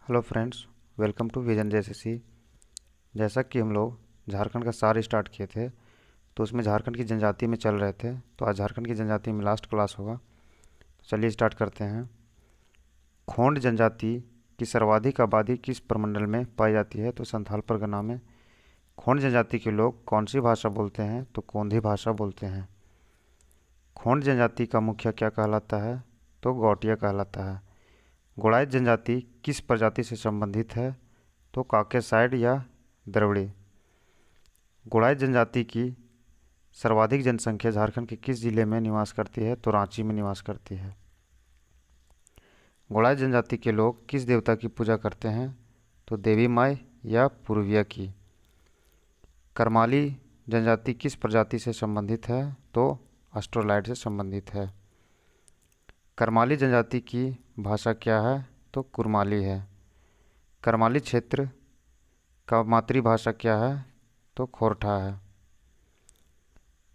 Hello friends, welcome to vision JSSC. जैसा कि हम लोग झारखंड का सार स्टार्ट किए थे, तो उसमें झारखंड की जनजाति में चल रहे थे। तो आज झारखंड की जनजाति में लास्ट क्लास होगा, तो चलिए स्टार्ट करते हैं। खोंड जनजाति की सर्वाधिक आबादी किस प्रमंडल में पाई जाती है? तो संथाल परगना में। खोंड जनजाति के लोग कौन सी भाषा बोलते हैं? तो कोंधी भाषा बोलते हैं। खोंड जनजाति का मुखिया क्या कहलाता है? तो गौटिया कहलाता है। गोड़ाई जनजाति किस प्रजाति से संबंधित है? तो काकेसाइड या द्रविड़ी। गोड़ाई जनजाति की सर्वाधिक जनसंख्या झारखंड के किस जिले में निवास करती है? तो रांची में निवास करती है। गोड़ाई जनजाति के लोग किस देवता की पूजा करते हैं? तो देवी माई या पूर्विया की। करमाली जनजाति किस प्रजाति से संबंधित है? तो ऑस्ट्रोलाइड से संबंधित है। करमाली जनजाति की भाषा क्या है? तो कुरमाली है। करमाली क्षेत्र का मातृभाषा क्या है? तो खोरठा है।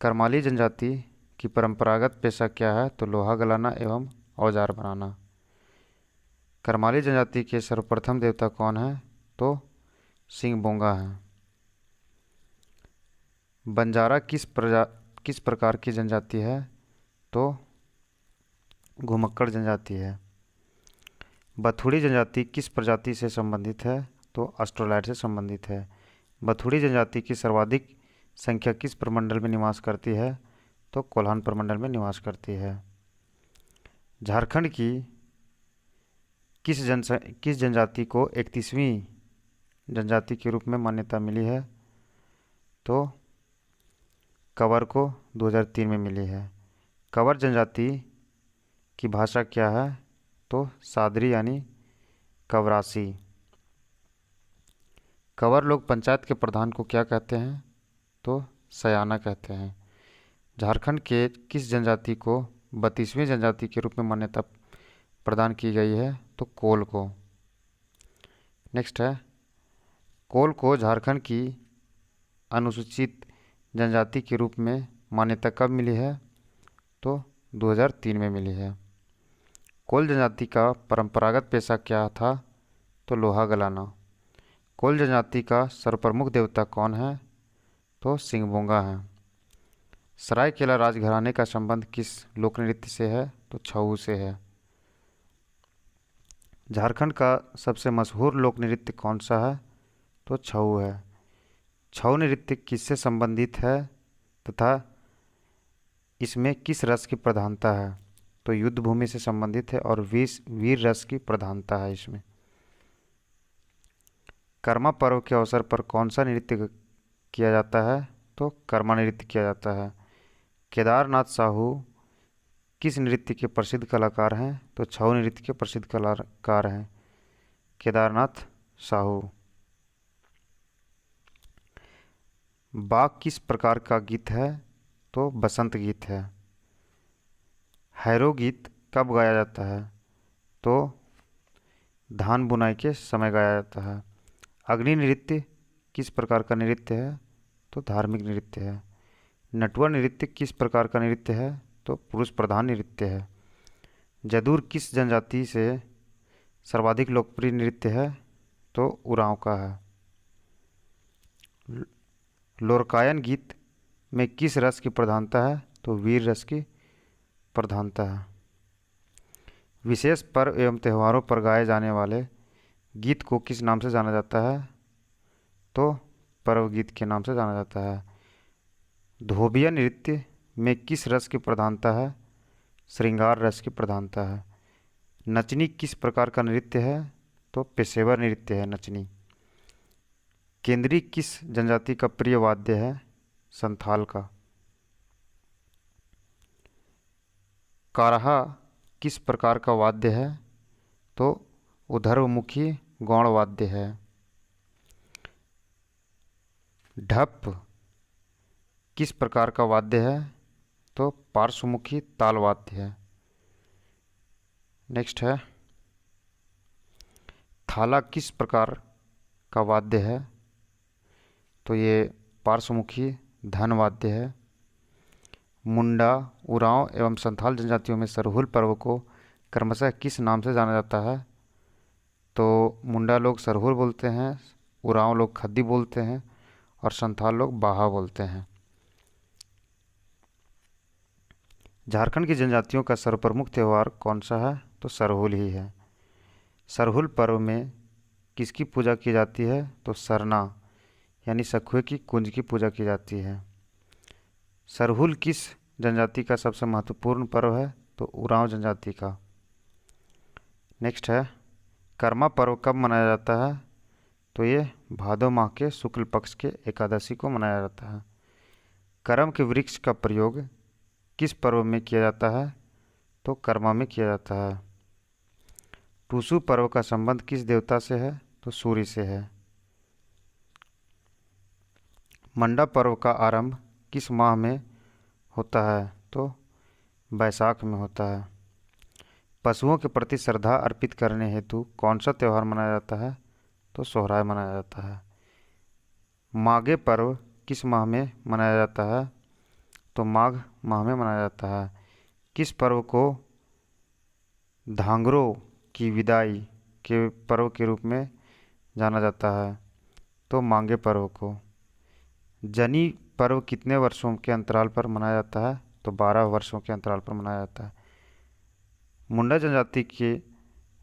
करमाली जनजाति की परंपरागत पेशा क्या है? तो लोहा गलाना एवं औजार बनाना। करमाली जनजाति के सर्वप्रथम देवता कौन है? तो सिंह बोंगा हैं। बंजारा किस प्रकार की जनजाति है? तो घुमक्कड़ जनजाति है। बथुड़ी जनजाति किस प्रजाति से संबंधित है? तो ऑस्ट्रोलाइड से संबंधित है। बथुड़ी जनजाति की सर्वाधिक संख्या किस प्रमंडल में निवास करती है? तो कोल्हान प्रमंडल में निवास करती है। झारखंड की किस जनजाति को 31वीं जनजाति के रूप में मान्यता मिली है? तो कंवर को 2003 में मिली है। कंवर जनजाति की भाषा क्या है? तो सादरी यानी कंवरासी। कंवर लोग पंचायत के प्रधान को क्या कहते हैं? तो सयाना कहते हैं। झारखंड के किस जनजाति को 32वीं जनजाति के रूप में मान्यता प्रदान की गई है? तो कोल को। नेक्स्ट है, कोल को झारखंड की अनुसूचित जनजाति के रूप में मान्यता कब मिली है? तो 2003 में मिली है। कोल जनजाति का परंपरागत पेशा क्या था? तो लोहा गलाना। कोल जनजाति का सर्वप्रमुख देवता कौन है? तो सिंह बोंगा है। सरायकेला राजघराने का संबंध किस लोक नृत्य से है? तो छऊ से है। झारखंड का सबसे मशहूर लोक नृत्य कौन सा है? तो छऊ है। छऊ नृत्य किससे संबंधित है तथा इसमें किस रस की प्रधानता है? तो युद्ध भूमि से संबंधित है और वीर रस की प्रधानता है इसमें। कर्मा पर्व के अवसर पर कौन सा नृत्य किया जाता है? तो कर्मा नृत्य किया जाता है। केदारनाथ साहू किस नृत्य के प्रसिद्ध कलाकार हैं? तो छऊ नृत्य के प्रसिद्ध कलाकार हैं केदारनाथ साहू। बाघ किस प्रकार का गीत है? तो बसंत गीत है। हैरो गीत कब गाया जाता है? तो धान बुनाई के समय गाया जाता है। अग्नि नृत्य किस प्रकार का नृत्य है? तो धार्मिक नृत्य है। नटवर नृत्य किस प्रकार का नृत्य है? तो पुरुष प्रधान नृत्य है। जदूर किस जनजाति से सर्वाधिक लोकप्रिय नृत्य है? तो उरांव का है। लोरकायन गीत में किस रस की प्रधानता है? तो वीर रस की प्रधानता है। विशेष पर्व एवं त्योहारों पर गाए जाने वाले गीत को किस नाम से जाना जाता है? तो पर्व गीत के नाम से जाना जाता है। धोबिया नृत्य में किस रस की प्रधानता है? श्रृंगार रस की प्रधानता है। नचनी किस प्रकार का नृत्य है? तो पेशेवर नृत्य है नचनी। केंद्री किस जनजाति का प्रिय वाद्य है? संथाल का। कारहा किस प्रकार का वाद्य है? तो उधर्वमुखी गौण वाद्य है। ढप किस प्रकार का वाद्य है? तो पार्श्वमुखी ताल वाद्य है। नेक्स्ट है, थाला किस प्रकार का वाद्य है? तो ये पार्श्वमुखी धन वाद्य है। मुंडा, उरांव एवं संथाल जनजातियों में सरहुल पर्व को क्रमशः किस नाम से जाना जाता है? तो मुंडा लोग सरहुल बोलते हैं, उरांव लोग खद्दी बोलते हैं और संथाल लोग बाहा बोलते हैं। झारखंड की जनजातियों का सर्वप्रमुख त्यौहार कौन सा है? तो सरहुल ही है। सरहुल पर्व में किसकी पूजा की जाती है? तो सरना यानी सखुए की कुंज की पूजा की जाती है। सरहुल किस जनजाति का सबसे महत्वपूर्ण पर्व है? तो उरांव जनजाति का। नेक्स्ट है, कर्मा पर्व कब मनाया जाता है? तो ये भादो माह के शुक्ल पक्ष के एकादशी को मनाया जाता है। करम के वृक्ष का प्रयोग किस पर्व में किया जाता है? तो कर्मा में किया जाता है। टूसू पर्व का संबंध किस देवता से है? तो सूर्य से है। मंडा पर्व का आरंभ किस माह में होता है? तो बैसाख में होता है। पशुओं के प्रति श्रद्धा अर्पित करने हेतु कौन सा त्यौहार मनाया जाता है? तो सोहराय मनाया जाता है। माघे पर्व किस माह में मनाया जाता है? तो माघ माह में मनाया जाता है। किस पर्व को धांगरों की विदाई के पर्व के रूप में जाना जाता है? तो मांगे पर्व को। जनी पर्व कितने वर्षों के अंतराल पर मनाया जाता है? तो 12 वर्षों के अंतराल पर मनाया जाता है। मुंडा जनजाति के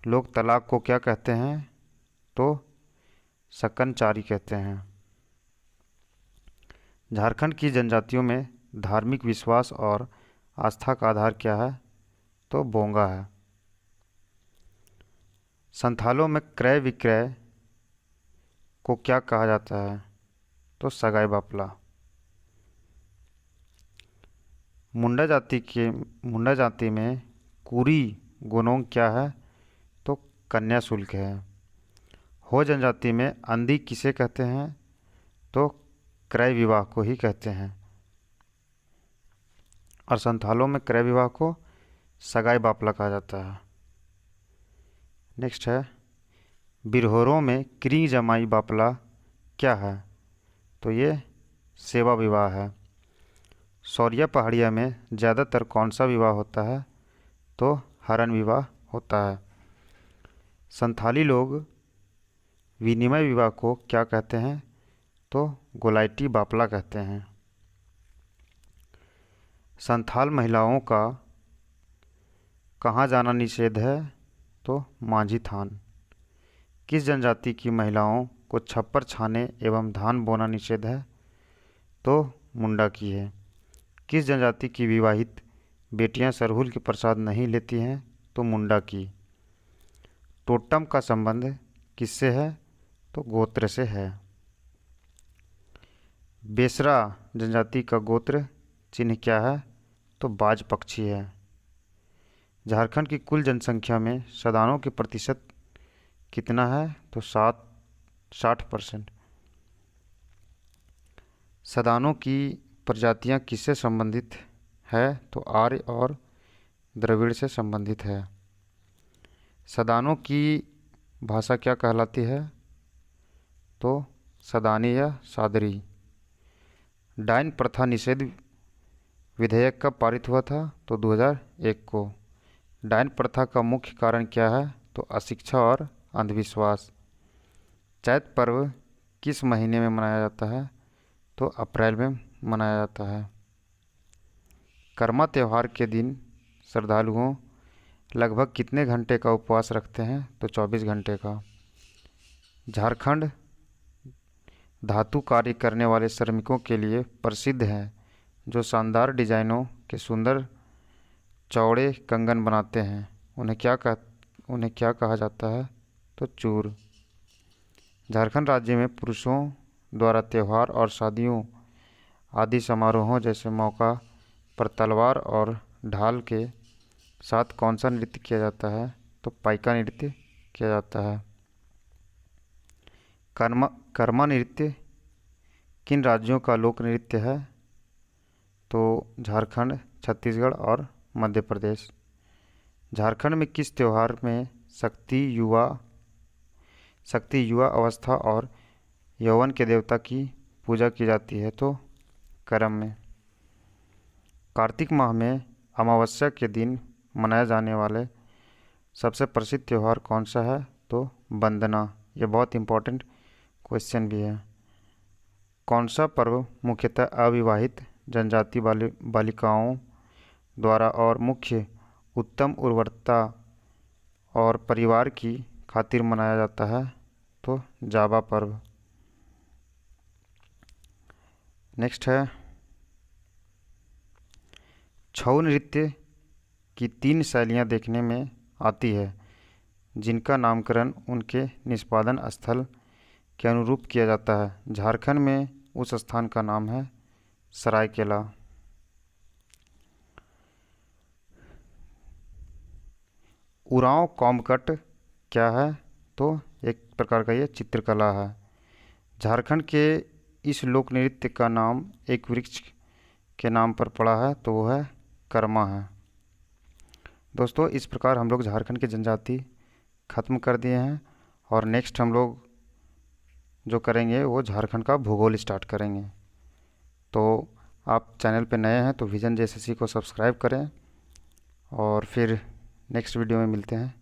लोग तलाक को क्या कहते हैं? तो सकनचारी कहते हैं। झारखंड की जनजातियों में धार्मिक विश्वास और आस्था का आधार क्या है? तो बोंगा है। संथालों में क्रय विक्रय को क्या कहा जाता है? तो सगाई बापला। मुंडा जाति में कुरी गोनोंग क्या है? तो कन्या शुल्क है। हो जनजाति में अंधी किसे कहते हैं? तो क्रय विवाह को ही कहते हैं। और संथालों में क्रय विवाह को सगाई बापला कहा जाता है। नेक्स्ट है, बिरहोरों में क्री जमाई बापला क्या है? तो ये सेवा विवाह है। सौरिया पहाड़िया में ज़्यादातर कौन सा विवाह होता है? तो हरण विवाह होता है। संथाली लोग विनिमय विवाह को क्या कहते हैं? तो गोलाइटी बापला कहते हैं। संथाल महिलाओं का कहाँ जाना निषेध है? तो मांझी थान। किस जनजाति की महिलाओं को छप्पर छाने एवं धान बोना निषेध है? तो मुंडा की है। किस जनजाति की विवाहित बेटियां सरहुल के प्रसाद नहीं लेती हैं? तो मुंडा की। टोटम का संबंध किससे है? तो गोत्र से है। बेसरा जनजाति का गोत्र चिन्ह क्या है? तो बाज पक्षी है। झारखंड की कुल जनसंख्या में सदानों के प्रतिशत कितना है? तो 60%। सदानों की प्रजातियां किससे संबंधित है? तो आर्य और द्रविड़ से संबंधित है। सदानों की भाषा क्या कहलाती है? तो सदानी या सादरी। डायन प्रथा निषेध विधेयक कब पारित हुआ था? तो 2001 को। डायन प्रथा का मुख्य कारण क्या है? तो अशिक्षा और अंधविश्वास। चैत पर्व किस महीने में मनाया जाता है? तो अप्रैल में मनाया जाता है। कर्मा त्यौहार के दिन श्रद्धालुओं लगभग कितने घंटे का उपवास रखते हैं? तो 24 घंटे का। झारखंड धातु कार्य करने वाले श्रमिकों के लिए प्रसिद्ध है, जो शानदार डिजाइनों के सुंदर चौड़े कंगन बनाते हैं। उन्हें क्या कहा जाता है? तो चूर। झारखंड राज्य में पुरुषों द्वारा त्यौहार और शादियों आदि समारोहों जैसे मौका पर तलवार और ढाल के साथ कौन सा नृत्य किया जाता है? तो पाइका नृत्य किया जाता है। कर्मा नृत्य किन राज्यों का लोक नृत्य है? तो झारखंड, छत्तीसगढ़ और मध्य प्रदेश। झारखंड में किस त्यौहार में शक्ति युवा अवस्था और यौवन के देवता की पूजा की जाती है? तो करम में। कार्तिक माह में अमावस्या के दिन मनाए जाने वाले सबसे प्रसिद्ध त्यौहार कौन सा है? तो वंदना। ये बहुत इम्पोर्टेंट क्वेश्चन भी है। कौन सा पर्व मुख्यतः अविवाहित जनजाति बालिकाओं द्वारा और मुख्य उत्तम उर्वरता और परिवार की खातिर मनाया जाता है? तो जावा पर्व। नेक्स्ट है, छऊ नृत्य की 3 शैलियाँ देखने में आती है जिनका नामकरण उनके निष्पादन स्थल के अनुरूप किया जाता है। झारखंड में उस स्थान का नाम है सरायकेला। उरांव कॉम्बकट क्या है? तो एक प्रकार का ये चित्रकला है। झारखंड के इस लोक नृत्य का नाम एक वृक्ष के नाम पर पड़ा है, तो वो है कर्मा है। दोस्तों, इस प्रकार हम लोग झारखंड की जनजाति ख़त्म कर दिए हैं और नेक्स्ट हम लोग जो करेंगे वो झारखंड का भूगोल स्टार्ट करेंगे। तो आप चैनल पे नए हैं तो विजन जेएसएससी को सब्सक्राइब करें और फिर नेक्स्ट वीडियो में मिलते हैं।